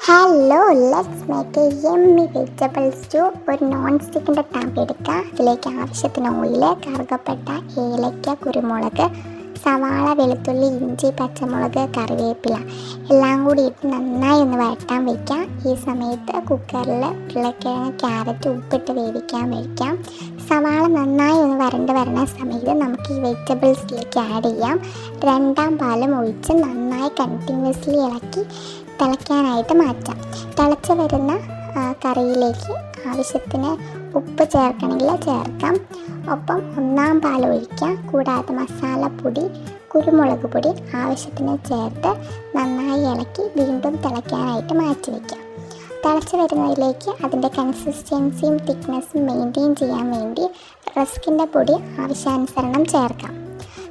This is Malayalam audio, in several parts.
Hello, let's make A yummy vegetable stew. ഒരു നോൺ സ്റ്റിക്കിൻ്റെ ടാപ്പ് എടുക്കുക. അതിലേക്ക് ആവശ്യത്തിന് ഓയിൽ, കറുകപ്പട്ട, ഏലക്ക, കുരുമുളക്, സവാള, വെളുത്തുള്ളി, ഇഞ്ചി, പച്ചമുളക്, കറിവേപ്പില എല്ലാം കൂടി ഇട്ട് നന്നായി ഒന്ന് വഴറ്റാൻ വയ്ക്കാം. ഈ സമയത്ത് കുക്കറിൽ ഉരുളക്കിഴങ്ങ്, ക്യാരറ്റ് ഉപ്പിട്ട് വേവിക്കാൻ വയ്ക്കാം. സവാള നന്നായി ഒന്ന് വരണ്ട് വരുന്ന സമയത്ത് നമുക്ക് ഈ വെജിറ്റബിൾസിലേക്ക് ആഡ് ചെയ്യാം. രണ്ടാം പാലും ഒഴിച്ച് നന്നായി കണ്ടിന്യൂസ്ലി ഇളക്കി തിളയ്ക്കാനായിട്ട് മാറ്റാം. തിളച്ച് വരുന്ന കറിയിലേക്ക് ആവശ്യത്തിന് ഉപ്പ് ചേർക്കണമെങ്കിൽ ചേർക്കാം. ഒപ്പം ഒന്നാം പാൽ ഒഴിക്കാം. കൂടാതെ മസാലപ്പൊടി, കുരുമുളക് പൊടി ആവശ്യത്തിന് ചേർത്ത് നന്നായി ഇളക്കി വീണ്ടും തിളയ്ക്കാനായിട്ട് മാറ്റി വയ്ക്കാം. തിളച്ച് വരുന്നതിലേക്ക് അതിൻ്റെ കൺസിസ്റ്റൻസിയും തിക്നെസ്സും മെയിൻറ്റെയിൻ ചെയ്യാൻ വേണ്ടി റസ്കിൻ്റെ പൊടി ആവശ്യാനുസരണം ചേർക്കാം.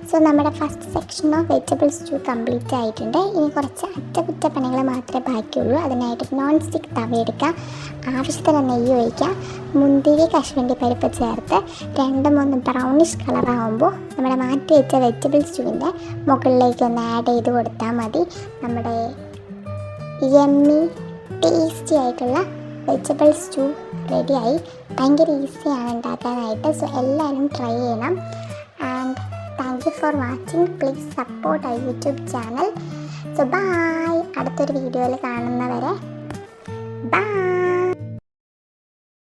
സോ നമ്മുടെ first section of vegetable stew complete ആയിട്ടുണ്ട്. ഇനി കുറച്ച് അറ്റകുറ്റപ്പണികൾ മാത്രമേ ബാക്കിയുള്ളൂ. അതിനായിട്ട് നോൺ സ്റ്റിക്ക് തവ എടുക്കുക. ആവശ്യത്തിന് നെയ്യ് ഒഴിക്കുക. മുന്തിരി, കശുവണ്ടി പരിപ്പ് ചേർത്ത് 2-3 ബ്രൗണിഷ് കളറാകുമ്പോൾ നമ്മുടെ മാറ്റി വെച്ച വെജിറ്റബിൾ സ്റ്റൂവിൻ്റെ മുകളിലേക്ക് ഒന്ന് ആഡ് ചെയ്ത് കൊടുത്താൽ മതി. നമ്മുടെ യമ്മി ടേസ്റ്റി ആയിട്ടുള്ള വെജിറ്റബിൾ സ്റ്റൂ റെഡിയായി. ഭയങ്കര ഈസിയാണ് ഉണ്ടാക്കാനായിട്ട്. സോ എല്ലാവരും ട്രൈ ചെയ്യണം. And thank you for watching. Please support our YouTube channel. So bye. അടുത്തൊരു വീഡിയോയിൽ കാണുന്നവരെ bye.